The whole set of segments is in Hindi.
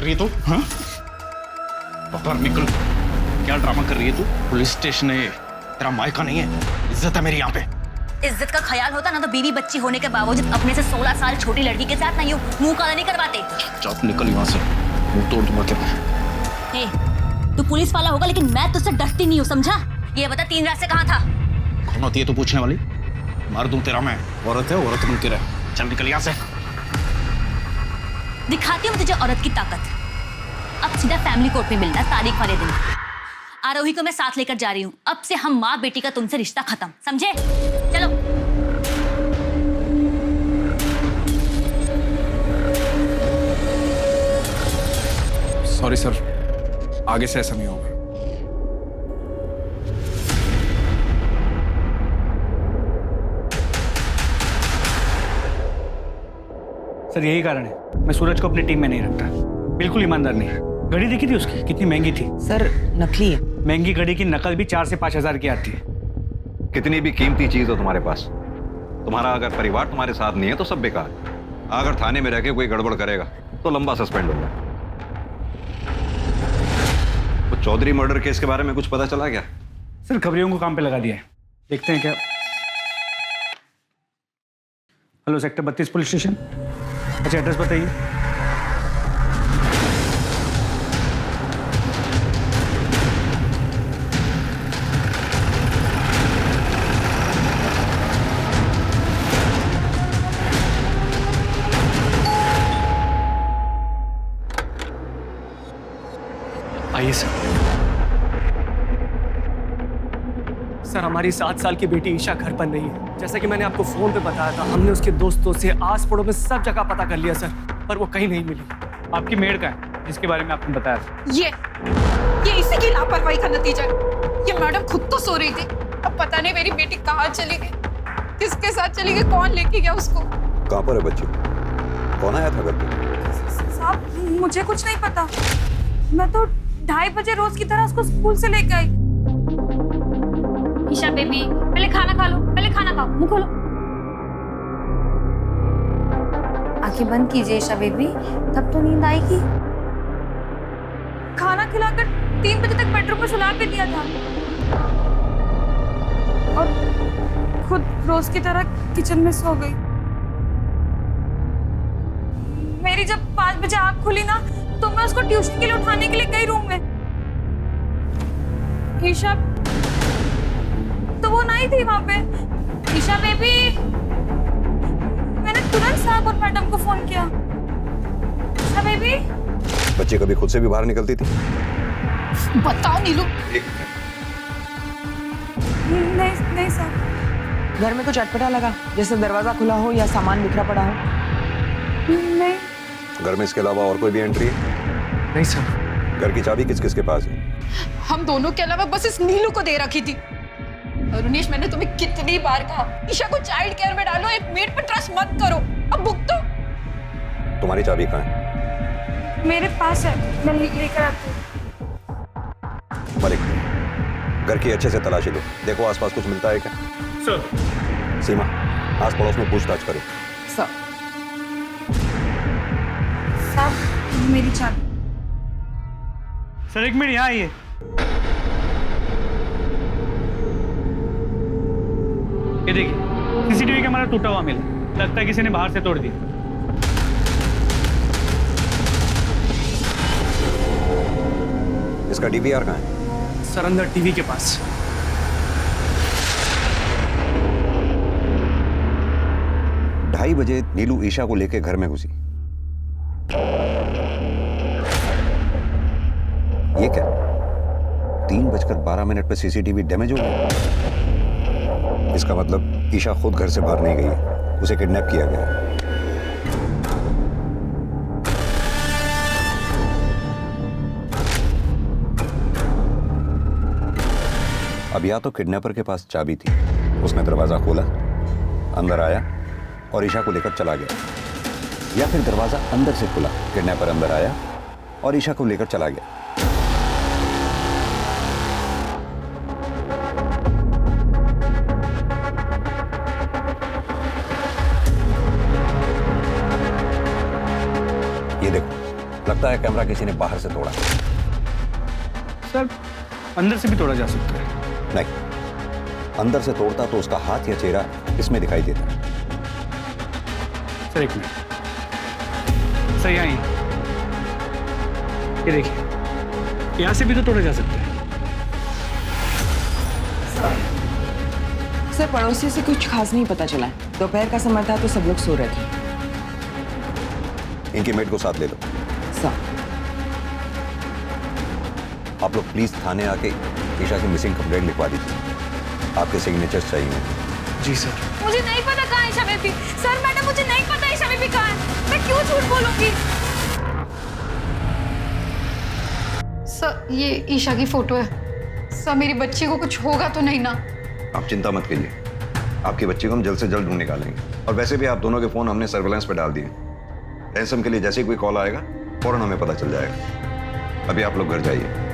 कर रही है तू? हाँ? बाहर निकल। क्या ड्रामा कर रही है तू? पुलिस स्टेशन है, तेरा मायका नहीं है। इज्जत है मेरी यहाँ पे। इज्जत का ख्याल होता ना तो बीवी बच्ची होने के बावजूद अपने से 16 साल छोटी लड़की के साथ ना यूं मुंह काला नहीं करवाते। चुप निकल यहाँ से, मुंह तोड़ दूंगा क्या? हे, तू पुलिस वाला होगा लेकिन मैं तुझसे डरती नहीं हूँ, समझा? ये बता 3 रात से कहाँ था? कौन होती है तू पूछने वाली? मार दूं तेरा मैं। औरत है, औरत बनती रहे। चल निकल यहाँ से। दिखाती हूँ तुझे औरत की ताकत। अब सीधा फैमिली कोर्ट में मिलना तारीख वाले दिन। आरोही को मैं साथ लेकर जा रही हूँ। अब से हम माँ बेटी का तुमसे रिश्ता खत्म, समझे? चलो। सॉरी सर, आगे से ऐसा नहीं होगा। सर यही कारण है मैं सूरज को अपनी टीम में नहीं रखता। बिल्कुल ईमानदार नहीं है। घड़ी देखी थी उसकी, कितनी महंगी थी। सर नकली है। महंगी घड़ी की नकल भी 4 से 5 हजार की आती है। कितनी भी कीमती चीज हो तुम्हारे पास, तुम्हारा अगर परिवार तुम्हारे साथ नहीं है तो सब बेकार। अगर थाने में रह के कोई गड़बड़ करेगा तो लंबा सस्पेंड होगा। तो चौधरी मर्डर केस के बारे में कुछ पता चला क्या? सर खबरियों को काम पे लगा दिया है, देखते हैं क्या। Hello, sector 32 police station. अच्छा एड्रेस बताइए। आइए सर। सर हमारी 7 साल की बेटी ईशा घर पर नहीं है। जैसा कि मैंने आपको फोन पे बताया था, हमने उसके दोस्तों से आस पड़ोस में सब जगह पता कर लिया सर, पर वो कहीं नहीं मिली। आपकी मेड का है जिसके बारे में आपने बताया था। ये इसी की लापरवाही का नतीजा है। ये मैडम खुद तो सो रही थी, अब पता नहीं मेरी बेटी कहाँ चली गई, किसके साथ चली गई, कौन लेके गया उसको। कहाँ पर है बच्ची? कौन आया था घर पे? साहब मुझे कुछ नहीं पता, मैं तो 2:30 बजे रोज की तरह उसको स्कूल से लेके आई। ईशा बेबी, पहले खाना खा लो, पहले खाना खाओ, मुंह खोलो। आंखें बंद कीजिए ईशा बेबी, तब तो नींद आएगी। खाना खिलाकर 3 बजे तक बेडरूम में सुला के दिया था और खुद रोज की तरह किचन में सो गई। मेरी जब 5 बजे आँख खुली ना तो मैं उसको ट्यूशन के लिए उठाने के लिए गई रूम में। ईशा तो वो नहीं थी वहां पे। ईशा बेबी, मैंने तुरंत साहब और मैडम को फोन किया। ईशा बेबी। बच्ची कभी खुद से भी बाहर निकलती थी? बताओ नीलू। नहीं सर। घर में कुछ अटपटा लगा, जैसे दरवाजा खुला हो या सामान बिखरा पड़ा हो? नहीं। घर में इसके अलावा और कोई भी एंट्री है? नहीं सर। घर की चाबी किस किस के पास है? हम दोनों के अलावा बस इस नीलू को दे रखी थी। अरुणेश, मैंने तुम्हें कितनी बार कहा ईशा को चाइल्ड केयर में डालो, एक मेड पर ट्रस्ट मत करो। अब भुगतो। तुम्हारी चाबी कहाँ है? मेरे पास है, मैं लेकर आती हूँ। मलिक, घर की अच्छे से तलाशी लो, देखो आसपास कुछ मिलता है क्या। सर। सीमा, आस पड़ोस में पूछताछ करो। सर। साहब मेरी चाबी। सर 1 मिनट यहाँ आइए। ये देखिए, सीसीटीवी कैमरा टूटा हुआ मिला, लगता है किसी ने बाहर से तोड़ दिया। इसका डीवीआर कहाँ है? सर अंदर टीवी के पास। ढाई बजे नीलू ईशा को लेकर घर में घुसी। ये क्या? 3:12 पे सीसीटीवी डैमेज हो गया। इसका मतलब ईशा खुद घर से बाहर नहीं गई है, उसे किडनैप किया गया है। अब या तो किडनैपर के पास चाबी थी, उसने दरवाजा खोला, अंदर आया और ईशा को लेकर चला गया, या फिर दरवाजा अंदर से खुला, किडनैपर अंदर आया और ईशा को लेकर चला गया। ये देखो, लगता है कैमरा किसी ने बाहर से तोड़ा। सर अंदर से भी तोड़ा जा सकता है। नहीं, अंदर से तोड़ता तो उसका हाथ या चेहरा इसमें दिखाई देता। सर एक मिनट, सर यहाँ ये देखिए, यहाँ से भी तो तोड़ा जा सकता है। सर पड़ोसी से कुछ खास नहीं पता चला है। दोपहर का समय था तो सब लोग सो रहे थे। इनके मेड को साथ ले लो। सर आप लोग प्लीज थाने आके ईशा की मिसिंग कंप्लेंट लिखवा दीजिए। आपके सिग्नेचर्स चाहिए। जी सर। मुझे नहीं पता कहाँ है ईशा बेबी। सर मैडम मुझे नहीं पता ईशा बेबी कहाँ है। मैं क्यों झूठ बोलूंगी? सर ये ईशा की फोटो है। सर मेरी बच्ची को कुछ होगा तो नहीं ना? आप चिंता मत कीजिए, आपकी बच्ची को हम जल्द से जल्द ढूंढ निकालेंगे। और वैसे भी आप दोनों के फोन हमने सर्वेलेंस पे डाल दिए। रैंसम के लिए जैसे ही कोई कॉल आएगा फौरन हमें पता चल जाएगा। अभी आप लोग घर जाइए।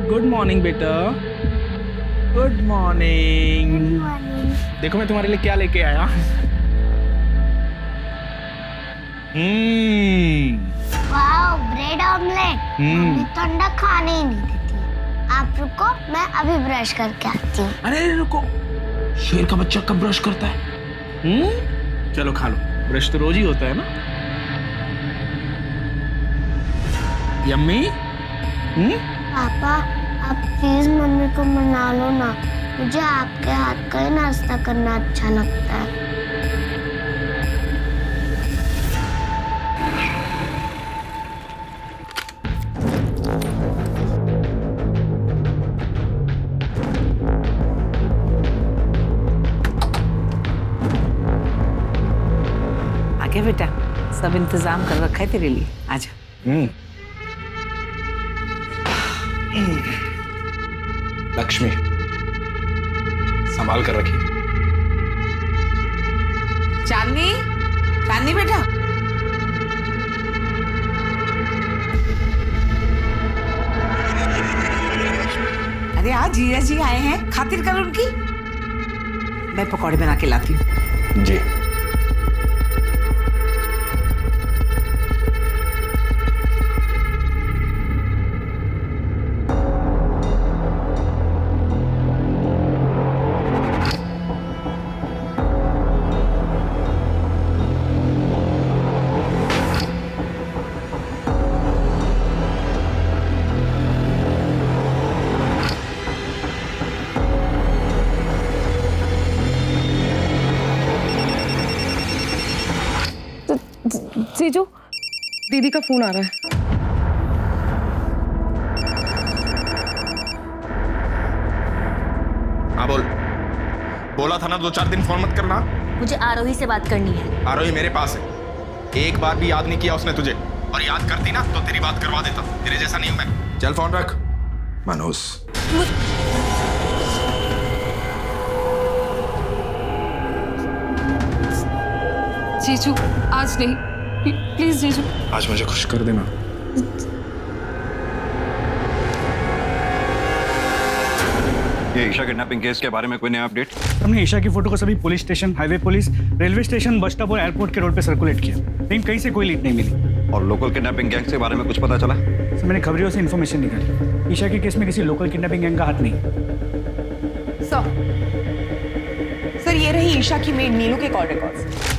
गुड मॉर्निंग बेटा, गुड मॉर्निंग। देखो मैं तुम्हारे लिए क्या लेके आया। Wow, bread omelette. मम्मी तो अंडा खाने ही नहीं देती। आप रुको, मैं अभी ब्रश करके आती हूँ। अरे रुको, शेर का बच्चा कब ब्रश करता है? चलो खा लो, ब्रश तो रोज ही होता है ना। यम्मी। पापा आप प्लीज मम्मी को मना लो ना। मुझे आपके हाथ का ही नाश्ता करना अच्छा लगता है। आगे बेटा, सब इंतजाम कर रखा है तेरे लिए, आजा। लक्ष्मी संभाल कर रखिए। चांदनी, चांदनी बेटा। अरे आज जीजा जी आए हैं, खातिर कर उनकी। मैं पकौड़े बना के लाती हूँ। जी। जीजू, दीदी का फोन आ रहा है। हाँ बोल। बोला था ना 2-4 दिन फोन मत करना। मुझे आरोही से बात करनी है। आरोही मेरे पास है। एक बार भी याद नहीं किया उसने तुझे, और याद करती ना तो तेरी बात करवा देता। तेरे जैसा नहीं हूं मैं। चल फोन रख। मनोज। जीजू आज नहीं, प्लीज जीजू। आज मुझे खुश कर देना। ये ईशा किडनैपिंग केस के बारे में कोई नया अपडेट? हमने ईशा की फोटो को सभी police station, highway police, railway station, bus stop और एयरपोर्ट के रोड पे सर्कुलेट किया, लेकिन कहीं से कोई लीड नहीं मिली। और लोकल किडनैपिंग गैंग के बारे में कुछ पता चला? सर मैंने खबरियों से इन्फॉर्मेशन निकाली। ईशा के केस में किसी लोकल किडनैपिंग गैंग का हाथ नहीं। सर ये रही ईशा की मेड नीलू के कॉल रिकॉर्ड्स।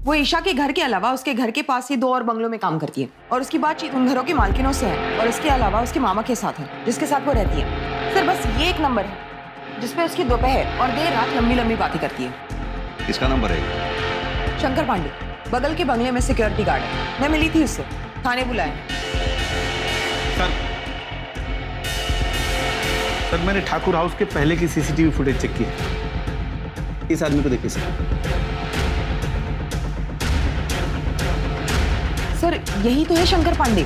वो ईशा के घर के अलावा उसके घर के पास ही 2 और बंगलों में काम करती है, और उसकी बातचीत उन घरों के मालकिनों से है, और इसके अलावा उसके मामा के साथ है जिसके साथ वो रहती है। सर बस ये एक नंबर है जिसपे उसकी दोपहर और देर रात लंबी लंबी बातें करती है। किसका नंबर है? शंकर पांडे, बगल के बंगले में सिक्योरिटी गार्ड है। मैं मिली थी उससे, थाने बुलाया। सर मैंने ठाकुर हाउस के पहले की सीसीटीवी फुटेज चेक की है। इस आदमी को देखिए सर। सर यही तो है शंकर पांडे।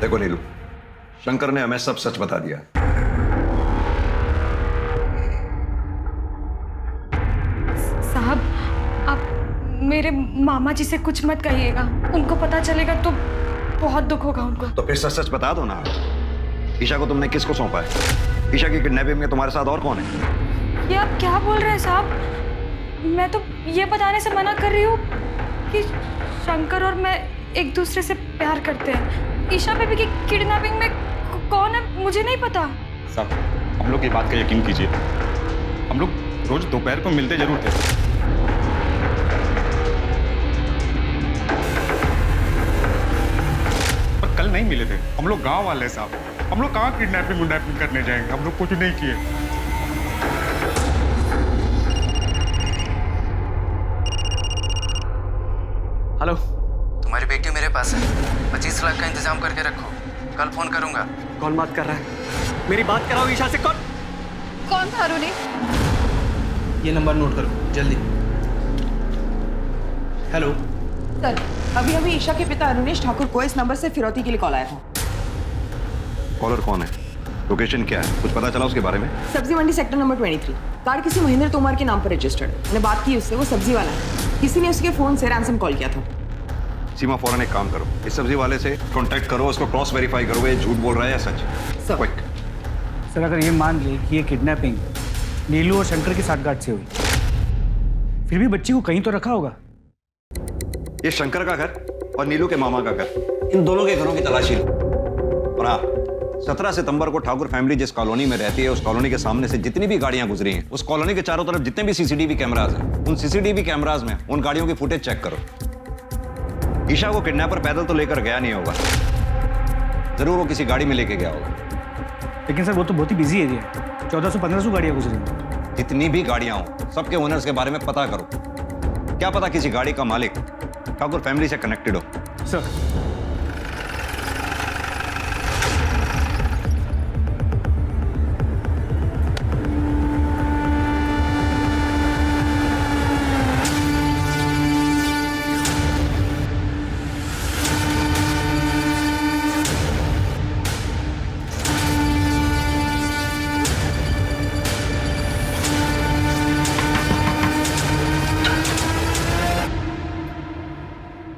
देखो नीलू, शंकर ने हमें सब सच बता दिया। साहब, आप मेरे मामा जी से कुछ मत कहिएगा, उनको पता चलेगा तो बहुत दुख होगा उनको। तो फिर सच सच बता दो ना। ईशा को तुमने किसको सौंपा है? ईशा की किडनैपिंग में तुम्हारे साथ और कौन है? ये आप क्या बोल रहे हैं साहब? मैं तो ये बताने से मना कर रही हूँ कि शंकर और मैं एक दूसरे से प्यार करते हैं। ईशा बेबी की किडनैपिंग में कौन है मुझे नहीं पता। साहब, हम लोग की बात का यकीन कीजिए, हम लोग रोज दोपहर को मिलते जरूर थे। पर कल नहीं मिले थे। हम लोग गांव वाले साहब, हम लोग कहाँ किडनैपिंग करने जाएंगे? हम लोग कुछ नहीं किए। हेलो, तुम्हारी बेटी मेरे पास है, 25 लाख का इंतजाम करके रखो, कल फोन करूंगा। कौन बात कर रहा है? मेरी बात कराओ ईशा से। कौन था अरुणी? ये नंबर नोट करो जल्दी। हेलो सर, अभी अभी ईशा के पिता अरुणेश ठाकुर को इस नंबर से फिरौती के लिए कॉल आया था। कॉलर कौन है? लोकेशन क्या है? कुछ पता चला उसके बारे में? सब्जी मंडी सेक्टर नंबर 23। कार किसी महेंद्र तोमर के नाम पर रजिस्टर्ड। मैंने बात की उससे, वो सब्जी वाला है। किसी ने उसके फोन से रैंसम कॉल किया था। सीमा, फौरन एक काम करो, इस सब्जी वाले से कांटेक्ट करो, उसको क्रॉस वेरीफाई करो, ये झूठ बोल रहा है या सच। सर, सर अगर ये मान ले कि ये किडनैपिंग नीलू और शंकर की साठगांठ से हुई, फिर भी बच्ची को कहीं तो रखा होगा। ये शंकर का घर और नीलू के मामा का घर, इन दोनों के घरों की तलाशी लो। और हाँ, 17 सितंबर को ठाकुर फैमिली जिस कॉलोनी में रहती है, उस कॉलोनी के सामने से जितनी भी गाड़ियां गुजरी हैं, उस कॉलोनी के चारों तरफ जितने भी सीसीटीवी कैमराज हैं, उन सीसीटीवी कैमराज में उन गाड़ियों की फुटेज चेक करो। ईशा को किडनैपर पैदल तो लेकर गया नहीं होगा, जरूर वो किसी गाड़ी में लेके गया होगा। लेकिन सर वो तो बहुत ही बिजी एरिया है, 1400-1500 गाड़ियां गुजरी हैं। जितनी भी गाड़ियां हो, सबके ओनर्स के बारे में पता करो। क्या पता किसी गाड़ी का मालिक ठाकुर फैमिली से कनेक्टेड हो। सर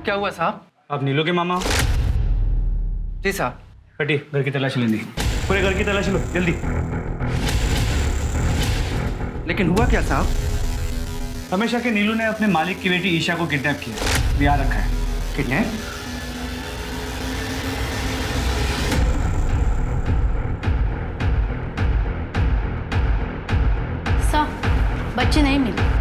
क्या हुआ साहब? आप नीलू के मामा? जी साहब। बेटी घर की तलाशी लेनी, पूरे घर की तलाशी लो जल्दी। लेकिन हुआ क्या साहब? हमेशा के नीलू ने अपने मालिक की बेटी ईशा को किडनैप किया, याद रखा है। किडनैप? सर, बच्चे नहीं मिले।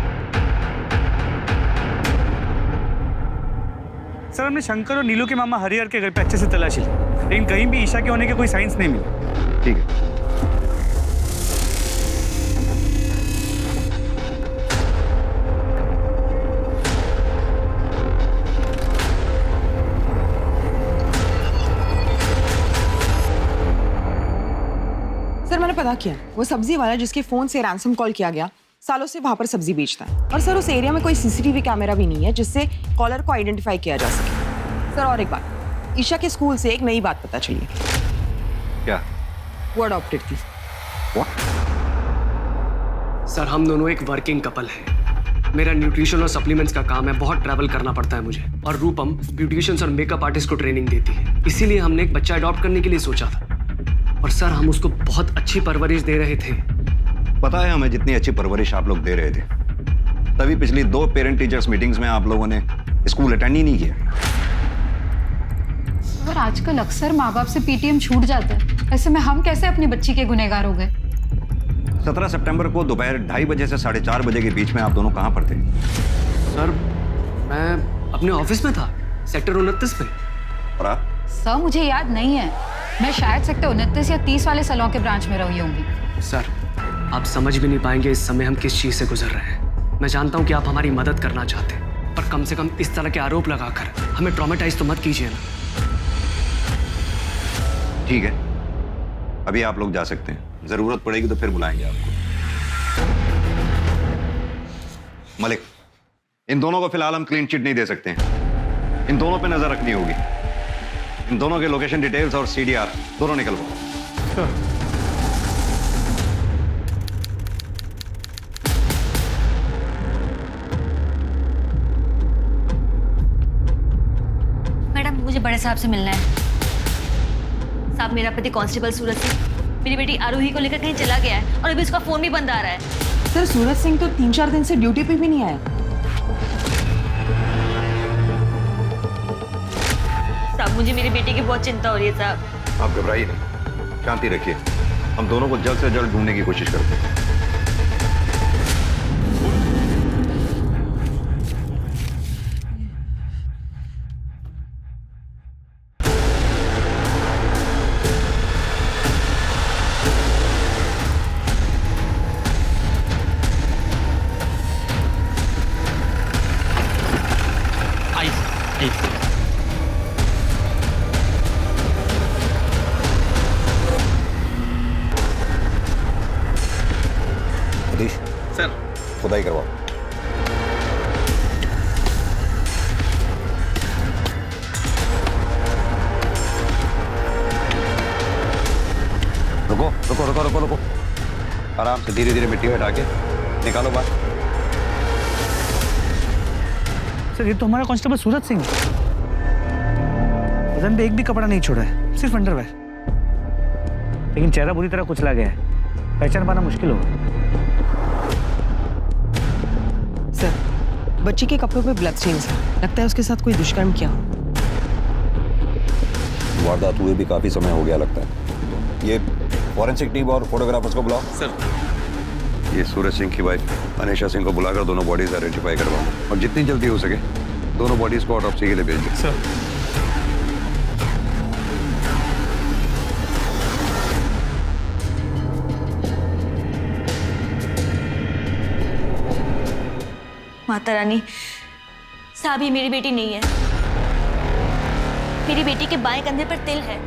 सर हमने शंकर और नीलू के मामा हरिहर के घर पे अच्छे से तलाशी ली, लेकिन कहीं भी ईशा के होने के कोई साइंस नहीं मिले। ठीक है। सर मैंने पता किया, वो सब्जी वाला जिसके फोन से रैंसम कॉल किया गया, सालों से वहां पर सब्जी बेचता है। और सर उस एरिया में कोई सीसीटीवी कैमरा भी नहीं है जिससे कॉलर को आइडेंटिफाई किया जा सके। सर और एक बात, ईशा के स्कूल से एक नई बात पता चली है। क्या? वो अडॉप्टेड थी। सर हम दोनों एक वर्किंग कपल हैं। मेरा न्यूट्रिशन और सप्लीमेंट्स का काम है, बहुत ट्रैवल करना पड़ता है मुझे। और रूपम ब्यूटिशियंस और मेकअप आर्टिस्ट को ट्रेनिंग देती है, इसीलिए हमने एक बच्चा अडॉप्ट करने के लिए सोचा था। और सर हम उसको बहुत अच्छी परवरिश दे रहे थे। पता है हमें, जितनी अच्छी परवरिश आप लोग दे रहे थे, तभी पिछली 2 पेरेंट टीचर्स मीटिंग्स में आप लोगों ने स्कूल अटेंड ही नहीं किया। और आजकल अक्सर माँ बाप से पीटीएम छूट जाता है, ऐसे में हम कैसे अपनी बच्ची के गुनहगार हो गए? 17 सितंबर को दोपहर 2:30 बजे से 4:30 बजे के बीच में आप दोनों कहाँ पर थे? सर मैं अपने ऑफिस में था, सेक्टर 29 पे। और आप? सर मुझे याद नहीं है, मैं शायद सेक्टर 29 या 30 वाले सैलून के ब्रांच में रही होंगी। सर आप समझ भी नहीं पाएंगे इस समय हम किस चीज से गुजर रहे हैं। मैं जानता हूँ कि आप हमारी मदद करना चाहते हैं, पर कम से कम इस तरह के आरोप लगाकर हमें ट्रॉमेटाइज तो मत कीजिए ना। ठीक है, अभी आप लोग जा सकते हैं, जरूरत पड़ेगी तो फिर बुलाएंगे आपको। मलिक, इन दोनों को फिलहाल हम क्लीन चिट नहीं दे सकते हैं। इन दोनों पे नजर रखनी होगी। इन दोनों के लोकेशन डिटेल्स और CDR दोनों निकलवाओ। मैडम, मुझे बड़े साहब से मिलना है। साहब, मेरा पति कांस्टेबल सूरज सिंह मेरी बेटी आरोही को लेकर कहीं चला गया है और अभी उसका फोन भी बंद आ रहा है। सर, सूरज सिंह तो 3-4 दिन से ड्यूटी पे भी नहीं आया। साहब, मुझे मेरी बेटी की बहुत चिंता हो रही है साहब। आप घबराइए नहीं, शांति रखिए। हम दोनों को जल्द से जल्द ढूंढने की कोशिश करते हैं। सर, खुदाई करवाओ। रुको रुको रुको रुको रुको, आराम से धीरे धीरे मिट्टी हटा के निकालो बाहर। सर, ये तो हमारा कांस्टेबल सूरज सिंह है। बदन पे एक भी कपड़ा नहीं छोड़ा है, सिर्फ अंडरवेयर। लेकिन चेहरा बुरी तरह कुचला गया है, पहचान पाना मुश्किल होगा। सर, बच्ची के कपड़ों पे ब्लड स्टेन्स है। लगता है उसके साथ कोई दुष्कर्म किया हो। वारदात हुए भी काफी समय हो गया लगता है। ये फॉरेंसिक टीम और फोटोग्राफर्स को बुलाओ। सर, ये सूरज सिंह की वाइफ अनीशा सिंह को बुलाकर दोनों बॉडीज आइडेंटिफाई करवाओ और जितनी जल्दी हो सके दोनों बॉडीज को ऑटोप्सी के लिए भेज दें। सर। माता रानी, साहब, ये मेरी बेटी नहीं है। मेरी बेटी के बाएं कंधे पर तिल है,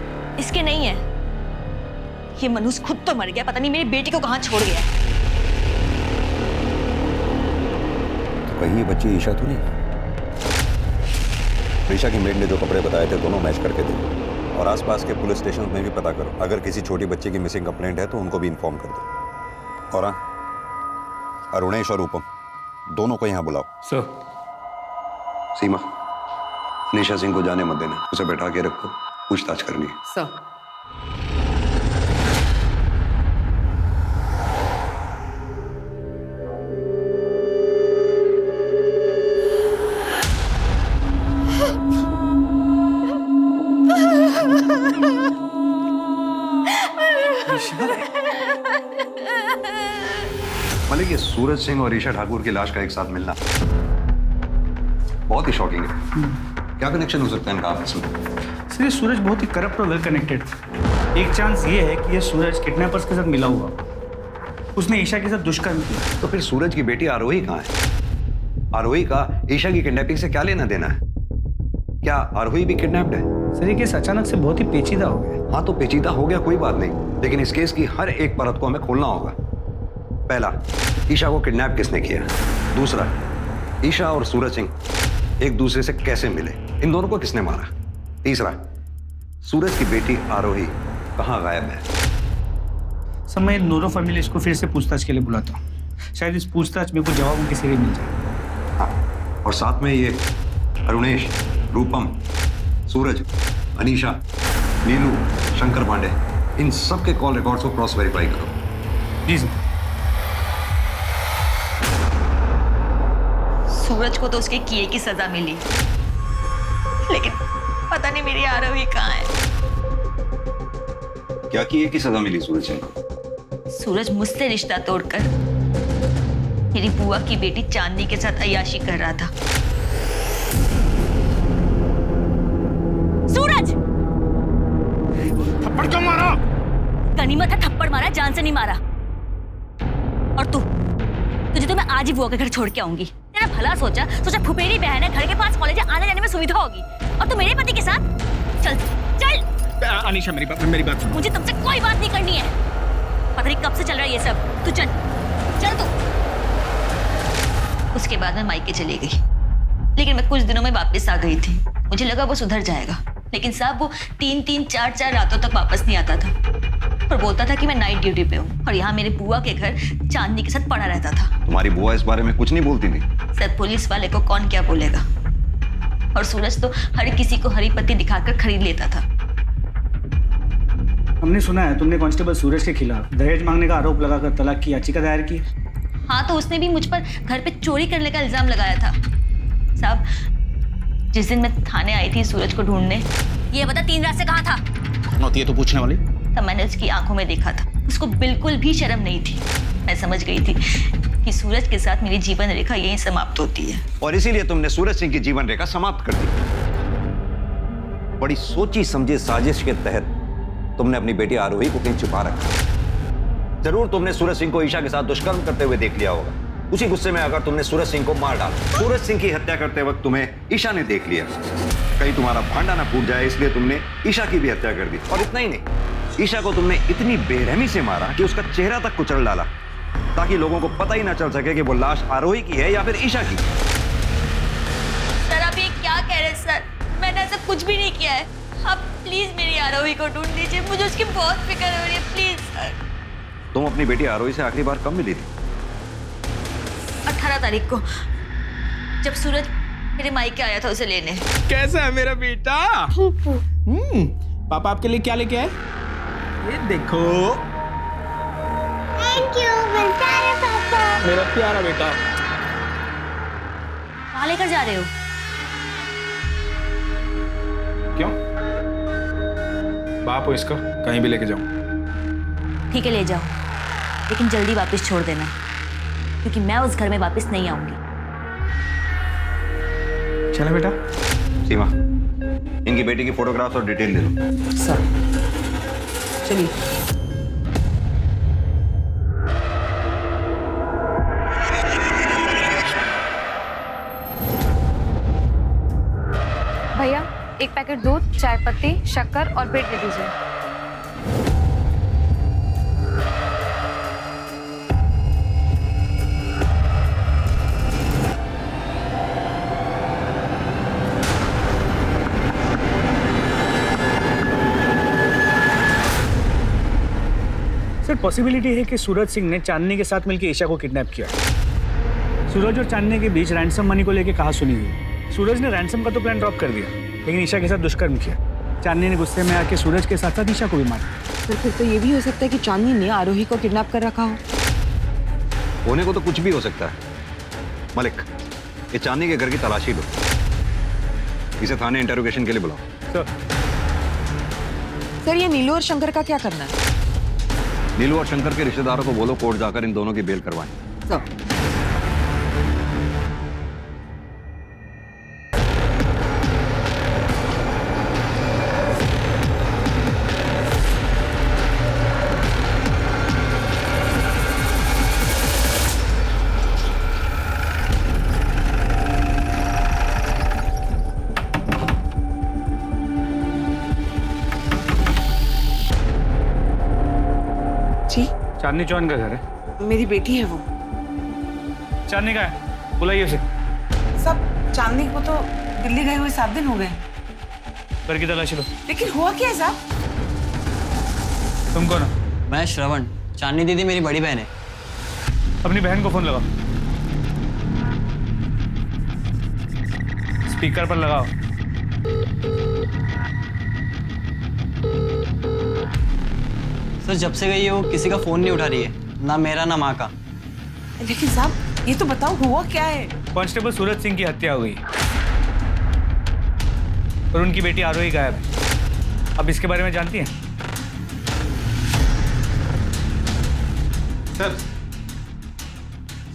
इसके नहीं है। ये मनुष्य खुद तो मर गया, पता नहीं मेरी बेटी को कहां छोड़ गया। तो कहीं ये बच्ची ईशा तो नहीं? ईशा की मेड ने जो कपड़े बताए थे दोनों मैच करके देखो और आसपास के पुलिस स्टेशन में भी पता करो। अगर किसी छोटी बच्ची की मिसिंग कंप्लेंट है तो उनको भी इन्फॉर्म कर दो। और हाँ, अरुणेश और रूपम दोनों को यहाँ बुलाओ। सर। सीमा, निशा सिंह को जाने मत देना, उसे बैठा के रखो, पूछताछ करनी है। सर। मलिक, ये सूरज सिंह और ईशा ठाकुर की लाश का एक साथ मिलना बहुत ही शॉकिंग है। क्या कनेक्शन हो सकता है इनका आपस में? सर, ये सूरज बहुत ही करप्ट और वेल कनेक्टेड। एक चांस ये है कि ये सूरज किडनैपर्स के साथ मिला हुआ, उसने ईशा के साथ दुष्कर्म किया। तो फिर सूरज की बेटी आरोही कहाँ है? आरोही का ईशा की किडनैपिंग से क्या लेना देना है? क्या आरोही भी किडनैप्ड है? सर, ये केस अचानक से बहुत ही पेचीदा हो गया। हाँ, तो पेचीदा हो गया, कोई बात नहीं, लेकिन इस केस की हर एक परत को हमें खोलना होगा। पहला, ईशा को किडनैप किसने किया? दूसरा, ईशा और सूरज सिंह एक दूसरे से कैसे मिले? इन दोनों को किसने मारा? तीसरा, सूरज की बेटी आरोही कहाँ गायब है? सर, मैं नूरो फैमिली इसको फिर से पूछताछ के लिए बुलाता हूँ। शायद इस पूछताछ में कुछ जवाब उनके सिरे मिल जाए। हाँ, और साथ में ये अरुणेश, रूपम, सूरज, अनीशा, नीलू, शंकर पांडे, इन सब के कॉल रिकॉर्ड्स को क्रॉस वेरीफाई करो। जी सर। सूरज को तो उसके किए की सजा मिली, लेकिन पता नहीं मेरी आरोही कहाँ है। क्या किए की सजा मिली सूरज सिंह को? सूरज मुझसे रिश्ता तोड़कर मेरी बुआ की बेटी चांदनी के साथ अय्याशी कर रहा था। सूरज! थप्पड़ क्यों मारा? गनीमत है थप्पड़ मारा, जान से नहीं मारा। और तुझे तो मैं आज ही बुआ के घर छोड़ के आऊंगी। तेरा भला सोचा फुफेरी बहन है, घर के पास कॉलेज आने जाने में सुविधा होगी, और तू मेरे पति के साथ? चल चल। अनीशा मेरी बात सुनो। मुझे तुमसे कोई बात नहीं करनी है। पता नहीं कब से चल रहा है ये सब। तू चल तू। उसके बाद मैं मायके चली गई, लेकिन मैं कुछ दिनों में वापस आ गई थी। मुझे लगा वो सुधर जाएगा, लेकिन साहब वो 3-3, 4-4 रातों तक वापस नहीं आता था और बोलता था कि मैं नाइट ड्यूटी पे हूँ और यहाँ मेरे बुआ के घर चांदनी के साथ पड़ा रहता था। तुम्हारी बुआ इस बारे में कुछ नहीं बोलती थी? सर, पुलिस वाले को कौन क्या बोलेगा। और सूरज तो हर किसी को हरी पत्ती दिखाकर खरीद लेता था। हमने सुना है तुमने कांस्टेबल सूरज के खिलाफ दहेज मांगने का आरोप लगाकर तलाक की याचिका दायर की। हाँ, तो उसने भी मुझ पर घर पे चोरी करने का इल्जाम लगाया था। साहब, जिस दिन मैं थाने आई थी सूरज को ढूंढने, ये बता 3 रात से कहाँ था? कौन होती है तो पूछने वाली? तब मैंने उसकी आंखों में देखा था, उसको बिल्कुल भी शर्म नहीं थी। मैं समझ गई थी कि सूरज के साथ मेरी जीवन रेखा यहीं समाप्त होती है। और इसीलिए तुमने सूरज सिंह की जीवन रेखा समाप्त कर दी। बड़ी सोची समझी साजिश के तहत तुमने अपनी बेटी आरोही को कहीं छुपा रखा। जरूर तुमने सूरज सिंह को ईशा के साथ दुष्कर्म करते हुए देख लिया होगा। उसी गुस्से में अगर तुमने सूरज सिंह को मार डाला। सूरज सिंह की हत्या करते वक्त तुम्हें ईशा ने देख लिया, कहीं तुम्हारा भांडा ना फूट जाए, इसलिए तुमने ईशा की भी हत्या कर दी। और इतना ही नहीं, ईशा को तुमने इतनी बेरहमी से मारा कि उसका चेहरा तक कुचल डाला, ताकि लोगों को पता ही ना चल सके कि वो लाश आरोही की है या फिर ईशा की। सर, आप ये क्या कह रहे हैं सर? मैंने ऐसा कुछ भी नहीं किया है। आप प्लीज मेरी आरोही को ढूंढ लीजिए, मुझे उसकी बहुत फिक्र हो रही है, प्लीज सर। तुम अपनी बेटी आरोही से आखिरी बार कब मिली थी? 18 तारीख को, जब सूरज मेरे मायके आया था उसे लेने। कैसा है मेरा बेटा? पापा आपके लिए क्या लेके आए? ये देखो। थैंक यू मेरे प्यारे पापा। मेरा प्यारा बेटा। कहाँ लेकर जा रहे हो? क्यों? बाप हो इसका, कहीं भी लेके जाऊं। ठीक है, ले जाओ, लेकिन जल्दी वापस छोड़ देना, क्योंकि मैं उस घर में वापस नहीं आऊंगी। चलो बेटा। सीमा, इनकी बेटी की फोटोग्राफ्स और डिटेल ले लो। सर चलिए। भैया, एक पैकेट दूध, चाय पत्ती, शक्कर और ब्रेड दे दीजिए। सर, पॉसिबिलिटी है कि सूरज सिंह ने चांदनी के साथ मिलकर ईशा को किडनैप किया। सूरज और चांदनी के बीच रैंसम मनी को लेकर कहा सुनी हुई। सूरज ने रैंसम का तो प्लान ड्रॉप कर दिया, लेकिन ईशा के साथ दुष्कर्म किया। चांदनी ने गुस्से में आके सूरज के साथ साथ ईशा को भी मारा। फिर तो ये भी हो सकता है कि चांदनी ने आरोही को किडनैप कर रखा हो। होने को तो कुछ भी हो सकता है। मलिक, ये चांदनी के घर की तलाशी लो, इसे थाने इंटरोगेशन के लिए बुलाओ। सर, ये नीलू और शंकर का क्या करना है? नीलू और शंकर के रिश्तेदारों को बोलो कोर्ट जाकर इन दोनों की बेल करवाएं। सर चांदनी चौहान का घर है। मेरी बेटी है वो। चांदनी का है, बुलाइए उसे। सब चांदनी को तो दिल्ली गए हुए 7 दिन हो गए। घर की तलाशी लो। लेकिन हुआ क्या है साहब? तुम कौन हो? मैं श्रवण, चांदनी दीदी मेरी बड़ी बहन है। अपनी बहन को फोन लगाओ। स्पीकर पर लगाओ। सर, जब से गई है वो किसी का फोन नहीं उठा रही है, ना मेरा ना माँ का। लेकिन साहब ये तो बताओ हुआ क्या है? कांस्टेबल सूरज सिंह की हत्या हो गई और उनकी बेटी आरोही गायब है। अब इसके बारे में जानती हैं?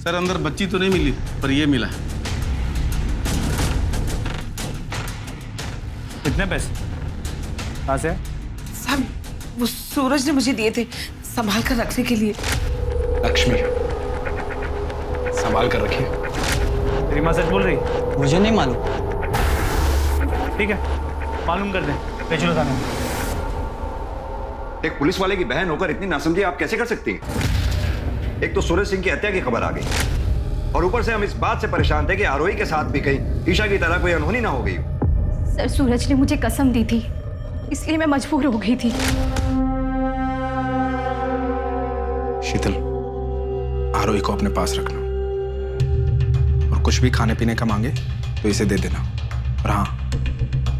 सर अंदर बच्ची तो नहीं मिली, पर ये मिला। कितने पैसे? कहाँ से? साहब वो सूरज ने मुझे दिए थे संभाल कर रखने के लिए। लक्ष्मी, संभाल कर रखिए। तेरी माँ सच बोल रही? मुझे नहीं मालूम। ठीक है, मालूम कर दे। ले चलो थाने में। एक पुलिस वाले की बहन होकर इतनी नासमझी आप कैसे कर सकती हैं? एक तो सूरज सिंह की हत्या की खबर आ गई और ऊपर से हम इस बात से परेशान थे कि आरोही के साथ भी कहीं ईशा की तरह कोई अनहोनी ना हो गई हो। सर सूरज ने मुझे कसम दी थी, इसलिए मैं मजबूर हो गई थी। शीतल, आरोही को अपने पास रखना और कुछ भी खाने पीने का मांगे तो इसे दे देना। और हाँ,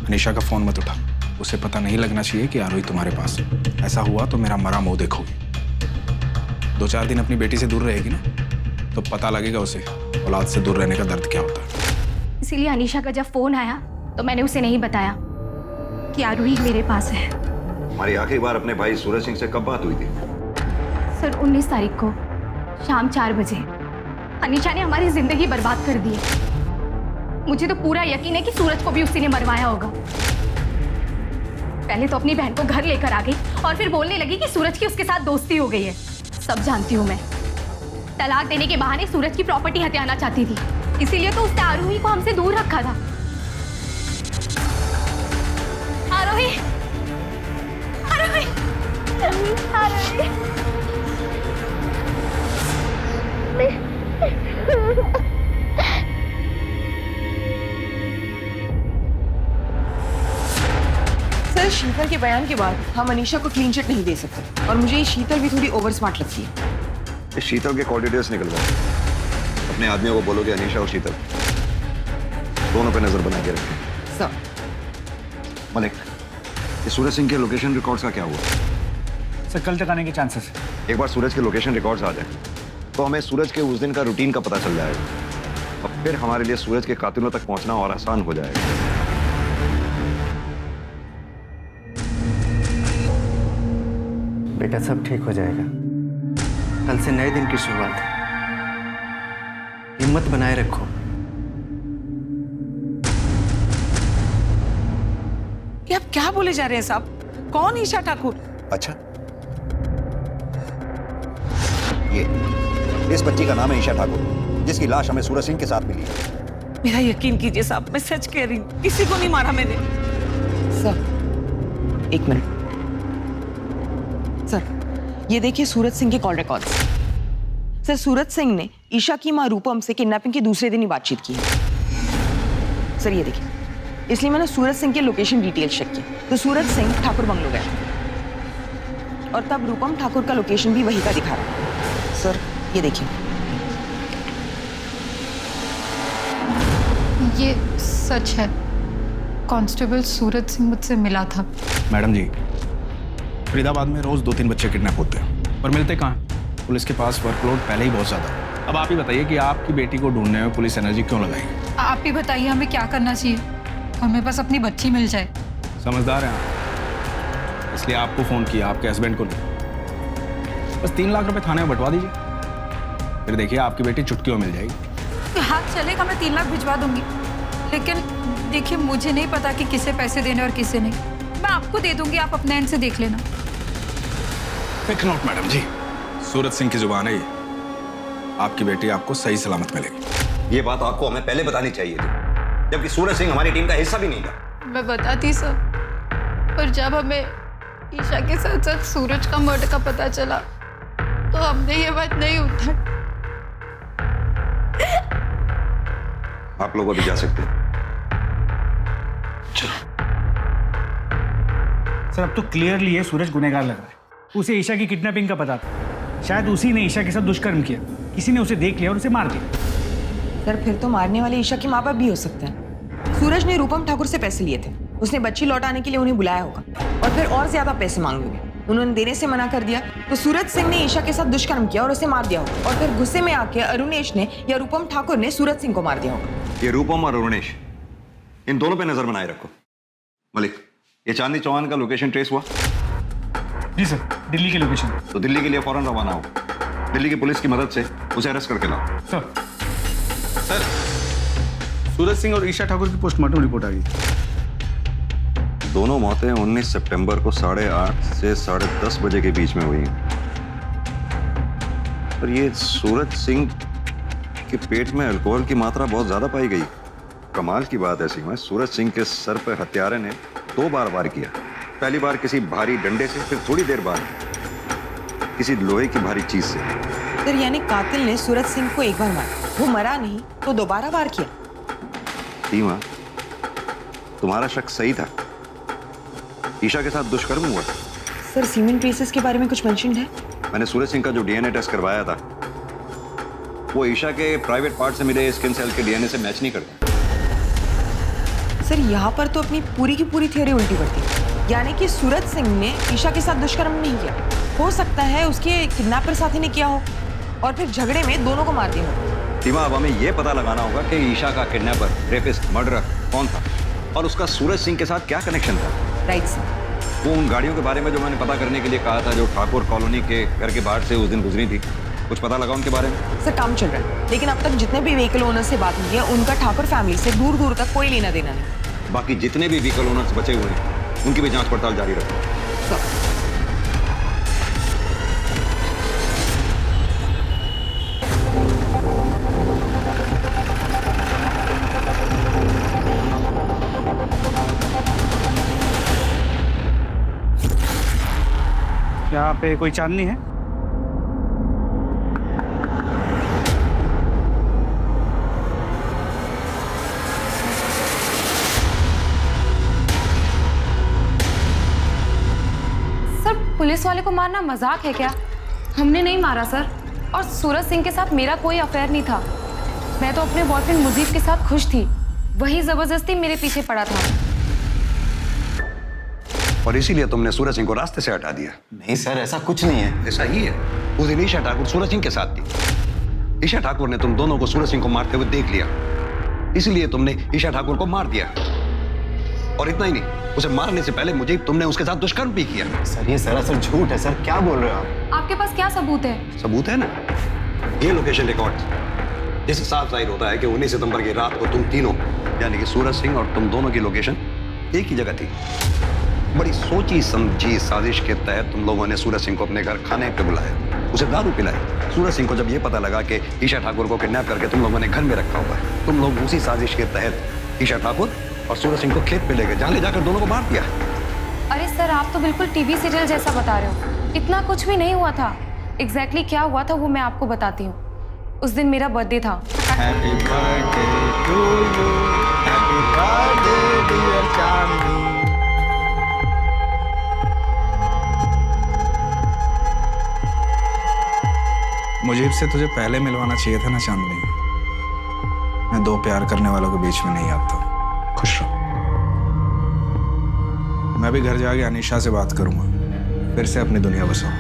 अनीशा का फोन मत उठा, उसे पता नहीं लगना चाहिए कि आरोही तुम्हारे पास है। ऐसा हुआ तो मेरा मरा मुंह देखोगी। 2-4 दिन अपनी बेटी से दूर रहेगी ना, तो पता लगेगा उसे औलाद से दूर रहने का दर्द क्या होता है। इसीलिए अनीशा का जब फोन आया तो मैंने उसे नहीं बताया कि आरोही मेरे पास है। हमारी आखिरी बार अपने भाई सूरज सिंह से कब बात हुई थी? सर 19 तारीख को शाम 4 बजे। अनीशा ने हमारी जिंदगी बर्बाद कर दी है। मुझे तो पूरा यकीन है कि सूरज को भी उसी ने मरवाया होगा। पहले तो अपनी बहन को घर लेकर आ गई और फिर बोलने लगी कि सूरज की उसके साथ दोस्ती हो गई है। सब जानती हूँ मैं। तलाक देने के बहाने सूरज की प्रॉपर्टी हथियाना चाहती थी, इसीलिए तो उसने आरोही को हमसे दूर रखा था। आरोही, आरोही, आरोही। सर शीतल के बयान के बाद हम अनीशा को क्लीन चिट नहीं दे सकते और मुझे ये शीतल भी थोड़ी ओवर स्मार्ट लगती है। इस शीतल के कॉल डिटेल्स निकलवाओ। अपने आदमियों को बोलो कि अनीशा और शीतल दोनों पे नजर बना के रखें। सर मलिक, ये सूरज सिंह के लोकेशन रिकॉर्ड्स का क्या हुआ? सर कल तक आने के चांसेस है। एक बार सूरज के लोकेशन रिकॉर्ड्स आ जाए तो हमें सूरज के उस दिन का रूटीन का पता चल जाएगा और फिर हमारे लिए सूरज के कातिलों तक पहुंचना और आसान हो जाएगा। बेटा सब ठीक हो जाएगा। कल से नए दिन की शुरुआत है, हिम्मत बनाए रखो। ये आप क्या बोले जा रहे हैं साहब? कौन ईशा ठाकुर? अच्छा, ये इस बच्ची का नाम है ईशा ठाकुर, जिसकी लाश हमें सूरज सिंह के साथ मिली है। मेरा यकीन कीजिए साहब, मैं सच कह रही हूँ, किसी को नहीं मारा मैंने। सर एक मिनट। सर ये देखिए सूरज सिंह के call records. Sir Suraj Singh ने ईशा की मां रूपम से किडनैपिंग के दूसरे दिन ही बातचीत की है। सर ये देखिए, इसलिए मैंने सूरज सिंह के लोकेशन डिटेल्स चेक की तो सूरज सिंह ठाकुर बंगलो गया और तब रूपम ठाकुर का लोकेशन भी वही का दिखा रहा है। सर ये देखिए, ये सच है। कांस्टेबल सूरज सिंह मुझसे मिला था। मैडम जी, फरीदाबाद में रोज 2-3 बच्चे किडनैप होते हैं, पर मिलते कहाँ हैं? पुलिस के पास वर्कलोड पहले ही बहुत ज्यादा है। अब आप ही बताइए कि आपकी बेटी को ढूंढने में पुलिस एनर्जी क्यों लगाएगी? आप ही बताइए हमें क्या करना चाहिए, हमें बस अपनी बच्ची मिल जाए। समझदार हैं आप, इसलिए आपको फोन किया, आपके हस्बैंड को नहीं। बस 3 लाख रुपए थाने में बंटवा दीजिए, फिर देखिए आपकी बेटी चुटकियों मिल जाएगी। हाँ चलेगा, मैं 3 लाख भिजवा दूंगी, लेकिन देखिए मुझे नहीं पता कि किसे पैसे देने और किसे नहीं। मैं आपको दे दूंगी, आप अपने एंड से देख लेना। फिक्र नोट मैडम जी, सूरज सिंह की जुबान है ये। आपकी बेटी आपको सही सलामत मिलेगी। ये बात आपको हमें पहले बतानी चाहिए थी, जबकि सूरज सिंह हमारी टीम का हिस्सा भी नहीं था। मैं बताती सर, पर जब हमें ईशा के साथ साथ सूरज का मर्डर का पता चला तो हमने ये बात नहीं उठाई। आप लोग अभी जा सकते हैं। चलो। सर अब तो क्लियरली ये सूरज गुनहगार लग रहा है। उसे ईशा की किडनैपिंग का पता था, शायद उसी ने ईशा के साथ दुष्कर्म किया, किसी ने उसे देख लिया और उसे मार दिया। सर फिर तो मारने वाले ईशा के माँ बाप भी हो सकते हैं। सूरज ने रूपम ठाकुर से पैसे लिए थे, उसने बच्ची लौटाने के लिए उन्हें बुलाया होगा और फिर और ज्यादा पैसे मांगे होंगे। उन्होंने देने से मना कर दिया तो सूरज सिंह ने ईशा के साथ दुष्कर्म किया और उसे मार दिया होगा और फिर गुस्से में आके अरुणेश ने या रूपम ठाकुर ने सूरज सिंह को मार दिया होगा। ये रूपम और अरुणेश, इन दोनों पे नजर बनाए रखो। मलिक, ये चांदनी चौहान का लोकेशन ट्रेस हुआ? जी सर, दिल्ली के लोकेशन। तो दिल्ली के लिए फौरन रवाना हो। दिल्ली की पुलिस की मदद से उसे अरेस्ट करके लाओ। सर, सूरज सिंह और ईशा ठाकुर की पोस्टमार्टम रिपोर्ट आ गई। दोनों मौतें 19 सितंबर को 8:30 से 10:30 बजे के बीच में हुई हैं। और ये सूरज सिंह के पेट में अल्कोहल की मात्रा बहुत ज्यादा पाई गई। कमाल की बात है सीमा, सूरज सिंह के सर पर हत्यारे ने 2 बार वार किया पहली बार किसी भारी डंडे से, फिर थोड़ी देर बाद किसी लोहे की भारी चीज से। सर यानी कातिल ने सूरज सिंह को एक बार मारा, वो मरा नहीं तो दोबारा वार किया। सीमा, तुम्हारा शक सही था। ईशा के साथ दुष्कर्म हुआ। सर सीमेन ट्रेसेस के बारे में कुछ मेंशन है? मैंने सूरज सिंह का जो डीएनए टेस्ट करवाया था वो ईशा के प्राइवेट पार्ट से मिले स्किन सेल के डीएनए से मैच नहीं करता। सर यहाँ पर तो अपनी पूरी की पूरी थ्योरी उल्टी पड़ती है। यानी कि सूरज सिंह ने ईशा के साथ दुष्कर्म नहीं किया, हो सकता है उसके किडनैपर साथी ने किया हो और फिर झगड़े में दोनों को मार दिया हो। सीमा, अब हमें यह पता लगाना होगा कि ईशा का किडनैपर, रेपिस्ट, मर्डरर कौन था और उसका सूरज सिंह के साथ क्या कनेक्शन था। Right sir. वो उन गाड़ियों के बारे में जो मैंने पता करने के लिए कहा था, जो ठाकुर कॉलोनी के घर के बाहर से उस दिन गुजरी थी, कुछ पता लगा उनके बारे में? सर काम चल रहा है, लेकिन अब तक जितने भी व्हीकल ओनर से बात हुई है उनका ठाकुर फैमिली से दूर दूर तक कोई लेना देना नहीं। बाकी जितने भी व्हीकल ओनर्स बचे हुए हैं उनकी भी जांच पड़ताल जारी रखो। यहाँ पे कोई चांदनी है? पुलिस वाले को मारना मजाक है क्या? हमने नहीं मारा सर, और सूरज सिंह के साथ मेरा कोई अफेयर नहीं था। मैं तो अपने बॉयफ्रेंड मुजीब के साथ खुश थी, वही जबरदस्ती मेरे पीछे पड़ा था। और इसीलिए तुमने सूरज सिंह को रास्ते से हटा दिया? नहीं सर, ऐसा कुछ नहीं है। ऐसा ही है। उस दिन ईशा ठाकुर सूरज सिंह के साथ थी। ईशा ठाकुर ने तुम दोनों को सूरज सिंह को मारते हुए देख लिया, इसलिए तुमने ईशा ठाकुर को मार दिया। और इतना ही नहीं, उसे मारने से पहले मुझे तुमने उसके साथ दुष्कर्म भी किया। सर ये सरासर झूठ है सर, क्या बोल रहे हो आप? आपके पास क्या सबूत है? सबूत है ना, ये लोकेशन रिकॉर्ड, जिससे साफ जाहिर होता है कि 19 सितंबर की रात को तुम तीनों यानी कि सूरज सिंह और तुम दोनों की लोकेशन एक ही जगह थी। बड़ी सोची समझी साजिश के तहत तुम लोगों ने सूरज सिंह को अपने घर खाने पे बुलाया, उसे दारू पिलाई। सूरज सिंह को जब ये पता लगा कि ईशा ठाकुर को किडनैप करके तुम लोगों ने घर में रखा हुआ है, तुम लोग उसी साजिश के तहत ईशा ठाकुर और सूरज सिंह को खेत पे ले गए, जहाँ ले जाकर दोनों को मार दिया। अरे सर, आप तो बिल्कुल टीवी सीरियल जैसा बता रहे हो। इतना कुछ भी नहीं हुआ था। एग्जैक्टली क्या हुआ था वो मैं आपको बताती हूँ। उस दिन मेरा बर्थडे था। Happy birthday to you, happy birthday dear Chandni. मुझे से तुझे पहले मिलवाना चाहिए था ना चांदनी। मैं दो प्यार करने वालों के बीच में नहीं आता। खुश रहो। मैं भी घर जाके अनीशा से बात करूंगा, फिर से अपनी दुनिया बसाओ।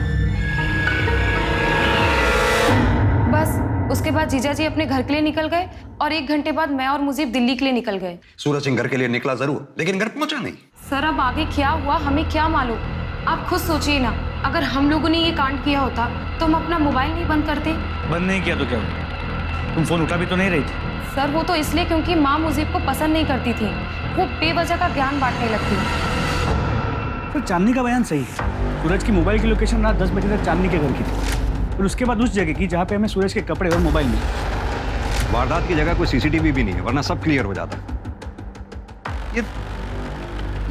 बस उसके बाद जीजा जी अपने घर के लिए निकल गए और 1 घंटे बाद मैं और मुजीब दिल्ली के लिए निकल गए। सूरज सिंह घर के लिए निकला जरूर, लेकिन घर पहुंचा नहीं। सर अब आगे क्या हुआ हमें क्या मालूम। आप खुद सोचिए ना, अगर हम लोगों ने ये कांड किया होता तो हम अपना मोबाइल नहीं बंद करते। बंद नहीं किया तो क्या हुआ? तुम फोन उठा भी तो नहीं रही थी। सर वो तो इसलिए क्योंकि माँ मुजीब को पसंद नहीं करती थी, वो बेवजह का ज्ञान बांटने लगती। तो चांदनी का बयान सही है। सूरज की मोबाइल की लोकेशन रात 10 बजे तक चांदनी के घर की थी और उसके बाद उस जगह की जहाँ पे हमें सूरज के कपड़े और मोबाइल मिले। वारदात की जगह कोई सीसीटीवी भी नहीं है, वरना सब क्लियर हो जाता। ये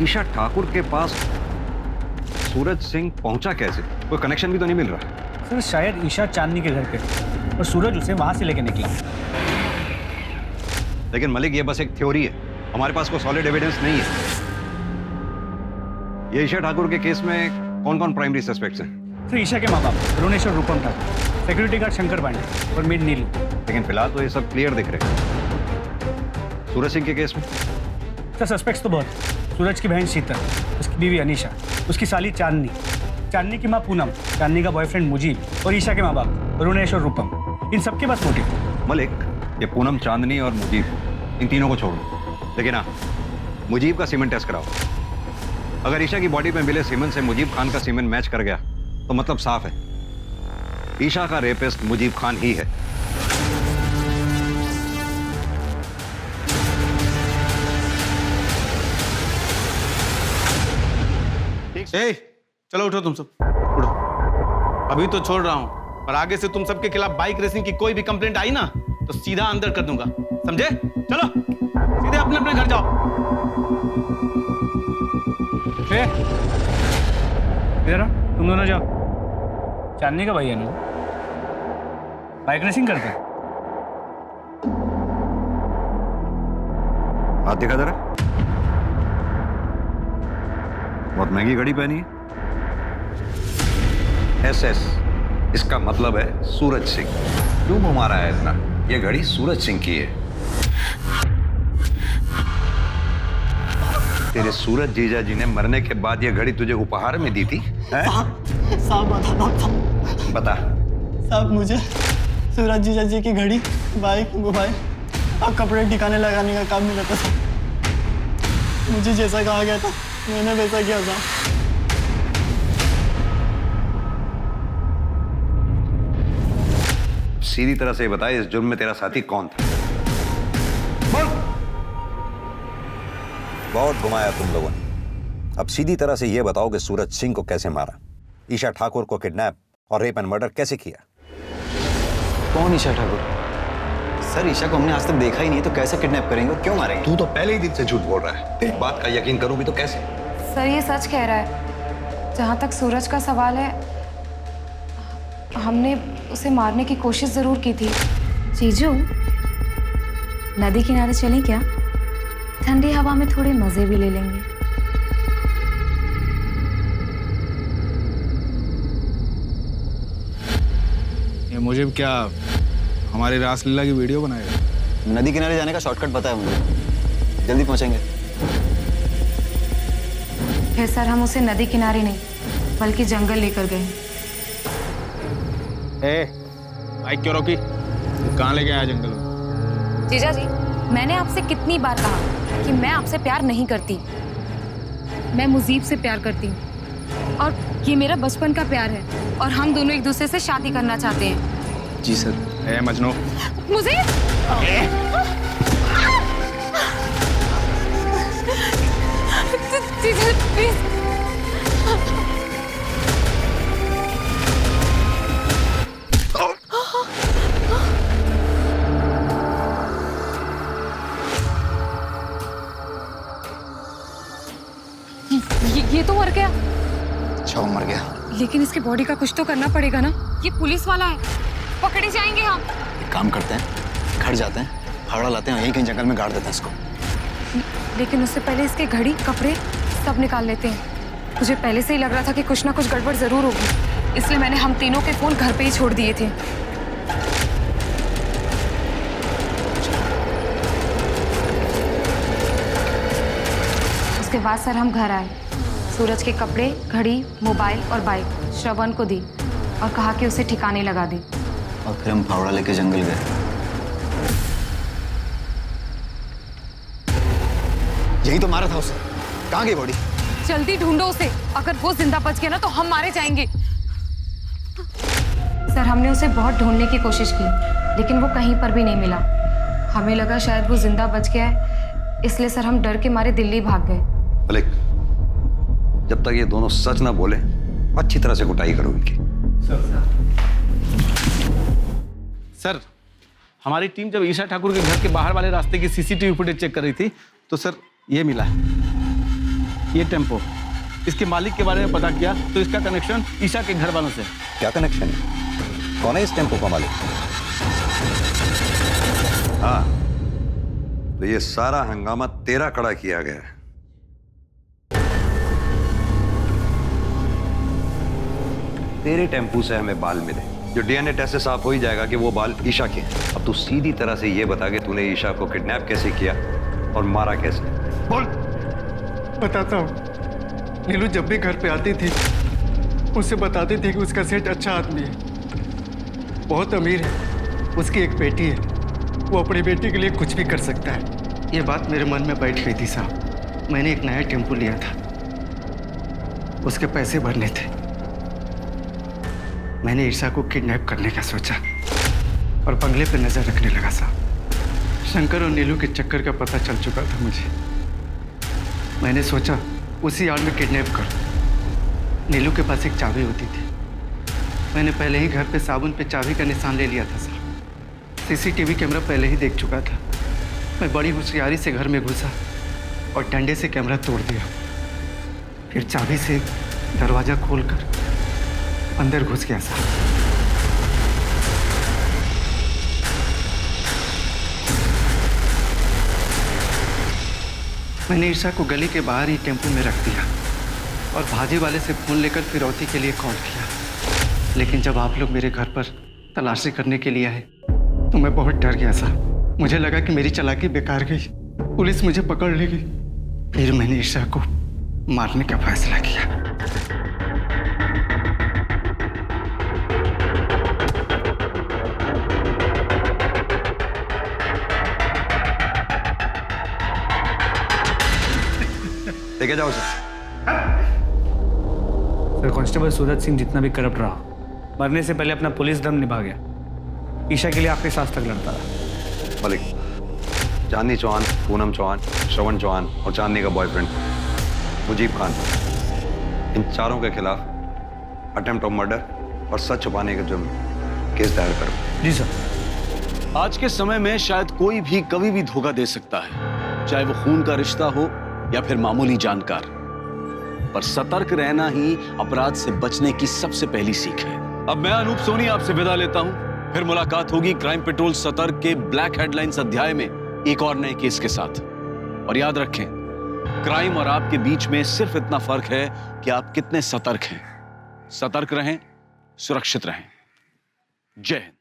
ईशा ठाकुर के पास सूरज सिंह पहुंचा कैसे? कोई कनेक्शन भी तो नहीं मिल रहा। सर शायद ईशा चांदनी के घर पे और सूरज उसे वहां से लेके निकला। लेकिन मलिक, ये बस एक थ्योरी है, हमारे पास कोई सॉलिड एविडेंस नहीं है। ये ईशा ठाकुर के केस में कौन कौन प्राइमरी सस्पेक्ट्स हैं? सर ईशा के माँ बाप रुनेश और रूपम ठाकुर, सिक्योरिटी गार्ड शंकर पांडे और मेड नीलू। लेकिन फिलहाल तो ये सब क्लियर दिख रहे हैं। सूरज सिंह के केस में सर सस्पेक्ट्स तो बहुत। सूरज की बहन शीतल, उसकी बीवी अनीशा, उसकी साली चांदनी, चांदनी की माँ पूनम, चांदनी का बॉयफ्रेंड मुजीब और ईशा के माँ बाप रुनेश और रूपम। इन सबके पास मोटिव। मलिक, ये पूनम, चांदनी और मुजीब, इन तीनों को छोड़ो, लेकिन हाँ, मुजीब का सीमेंट टेस्ट कराओ। अगर ईशा की बॉडी में मिले सीमेंट से मुजीब खान का सीमेंट मैच कर गया तो मतलब साफ है, ईशा का रेपिस्ट मुजीब खान ही है। ए, चलो उठो तुम सब, उठो। अभी तो छोड़ रहा हूं, पर आगे से तुम सबके खिलाफ बाइक रेसिंग की कोई भी कंप्लेंट आई ना तो सीधा अंदर कर दूंगा, समझे? चलो सीधे अपने अपने घर जाओ। इधर आ, तुम दोनों जाओ। चांदनी का भाई है ना, बाइक रेसिंग करता है। हाथ दिखा जरा। बहुत महंगी घड़ी पहनी है। SS, इसका मतलब है सूरज सिंह। क्यों घुमा रहा है इतना? ये घड़ी सूरज सिंह की है। तेरे सूरज जीजा जी ने मरने के बाद ये घड़ी तुझे उपहार में दी थी? साहब बता। साहब मुझे सूरज जीजा जी की घड़ी, बाइक, मोबाइल और कपड़े ठिकाने लगाने का काम मिला था साहब। मुझे जैसा कहा गया था मैंने वैसा किया साहब। सीधी तरह से बता, इस जुर्म में तेरा साथी कौन था? बोल। बहुत घुमाया तुम लोगों ने। अब सीधी तरह से यह बताओ कि सूरज सिंह को कैसे मारा, ईशा ठाकुर को किडनैप और रेप एंड मर्डर कैसे किया? कौन ईशा ठाकुर? सर, ईशा को हमने आज तक देखा ही नहीं, तो कैसे किडनैप करेंगे और क्यों मारेंगे? तू तो पहले ही दिन से झूठ बोल रहा है। एक बात का यकीन करूं भी तो कैसे? सर ये सच कह रहा है। जहाँ तक सूरज का सवाल है, हमने उसे मारने की कोशिश जरूर की थी। जीजू, नदी किनारे चलें क्या? ठंडी हवा में थोड़े मजे भी ले लेंगे। ये मुझे क्या हमारी रासलीला की वीडियो बनाएगा? नदी किनारे जाने का शॉर्टकट पता है मुझे, जल्दी पहुंचेंगे। फिर सर हम उसे नदी किनारे नहीं बल्कि जंगल लेकर गए। बाइक क्यों रोकी? कहाँ लेके आया जंगल में? जीजा जी, मैंने आपसे कितनी बार कहा कि मैं आपसे प्यार नहीं करती। मैं मुजीब से प्यार करती हूँ और ये मेरा बचपन का प्यार है और हम दोनों एक दूसरे से शादी करना चाहते हैं। जी सर। मजनू, मुझे जीजा प्लीज। ये तो मर गया। अच्छा, वो मर गया। लेकिन इसके बॉडी का कुछ तो करना पड़ेगा ना। ये पुलिस वाला है, पकड़े जाएंगे हम। एक काम करते हैं, घर जाते हैं, फावड़ा लाते हैं, यहीं कहीं जंगल में गाड़ देते हैं इसको। लेकिन उससे पहले इसके घड़ी, कपड़े सब निकाल लेते हैं। मुझे पहले से ही लग रहा था कि कुछ ना कुछ गड़बड़ जरूर होगी, इसलिए मैंने हम तीनों के फोन घर पे ही छोड़ दिए थे। उसके बाद सर हम घर आए, सूरज के कपड़े, घड़ी, मोबाइल और बाइक श्रवण को दी और कहा कि उसे ठिकाने लगा दे। और फिर हम फावड़ा लेके जंगल गए। यही तो मारा था उसे। कहाँ गई बॉडी? जल्दी ढूंढो उसे, अगर वो जिंदा बच गया ना तो हम मारे जाएंगे। सर हमने उसे बहुत ढूंढने की कोशिश की लेकिन वो कहीं पर भी नहीं मिला। हमें लगा शायद वो जिंदा बच गया है, इसलिए सर हम डर के मारे दिल्ली भाग गए। मलिक, जब तक ये दोनों सच ना बोले अच्छी तरह से कुटाई करो इनकी। सर, हमारी टीम जब ईशा ठाकुर के घर के बाहर वाले रास्ते की CCTV फुटेज चेक कर रही थी तो सर ये मिला है, ये टेम्पो। इसके मालिक के बारे में पता किया तो इसका कनेक्शन ईशा के घर वालों से। क्या कनेक्शन है? कौन है इस टेम्पो का मालिक? हाँ, तो ये सारा हंगामा तेरा खड़ा किया गया है। तेरे टेम्पू से हमें बाल मिले, जो DNA टेस्ट से साफ हो ही जाएगा कि वो बाल ईशा के हैं। अब तू सीधी तरह से ये बता कि तूने ईशा को किडनैप कैसे किया और मारा कैसे? बोल। बताता हूँ। नीलू जब भी घर पे आती थी उससे बताती थी कि उसका सेठ अच्छा आदमी है, बहुत अमीर है, उसकी एक बेटी है, वो अपनी बेटी के लिए कुछ भी कर सकता है। ये बात मेरे मन में बैठ गई थी साहब। मैंने एक नया टेम्पो लिया था, उसके पैसे भरने थे। मैंने ईशा को किडनैप करने का सोचा और बंगले पे नजर रखने लगा साहब। शंकर और नीलू के चक्कर का पता चल चुका था मुझे। मैंने सोचा उसी आड़ में किडनैप कर। नीलू के पास एक चाबी होती थी, मैंने पहले ही घर पे साबुन पे चाबी का निशान ले लिया था साहब। CCTV कैमरा पहले ही देख चुका था। मैं बड़ी होशियारी से घर में घुसा और डंडे से कैमरा तोड़ दिया। फिर चाबी से दरवाजा खोलकर अंदर घुस गया साहब। मैंने ईशा को गली के बाहर ही टेम्पो में रख दिया और भाजी वाले से फोन लेकर फिरौती के लिए कॉल किया। लेकिन जब आप लोग मेरे घर पर तलाशी करने के लिए आए तो मैं बहुत डर गया साहब। मुझे लगा कि मेरी चालाकी बेकार गई, पुलिस मुझे पकड़ लेगी। फिर मैंने ईशा को मारने का फैसला किया। लेके जाओ sir. Sir, constable Suraj Singh जितना भी करप्ट रहा, मरने से पहले अपना पुलिस धर्म निभा गया। ईशा के लिए आखिरी सांस तक लड़ता रहा। मलिक, चांदनी चौहान, पूनम चौहान, श्रवण चौहान और चांदनी का बॉयफ्रेंड मुजीब खान, इन चारों के खिलाफ अटेम्प्ट ऑफ मर्डर और सच छुपाने के जुर्म केस दायर करो। जी सर। आज के समय में शायद कोई भी कभी भी धोखा दे सकता है, चाहे वो खून का रिश्ता हो या फिर मामूली जानकार। पर सतर्क रहना ही अपराध से बचने की सबसे पहली सीख है। अब मैं अनूप सोनी आपसे विदा लेता हूं। फिर मुलाकात होगी क्राइम पेट्रोल सतर्क के ब्लैक हेडलाइंस अध्याय में एक और नए केस के साथ। और याद रखें, क्राइम और आपके बीच में सिर्फ इतना फर्क है कि आप कितने सतर्क हैं। सतर्क रहें, सुरक्षित रहें। जय हिंद।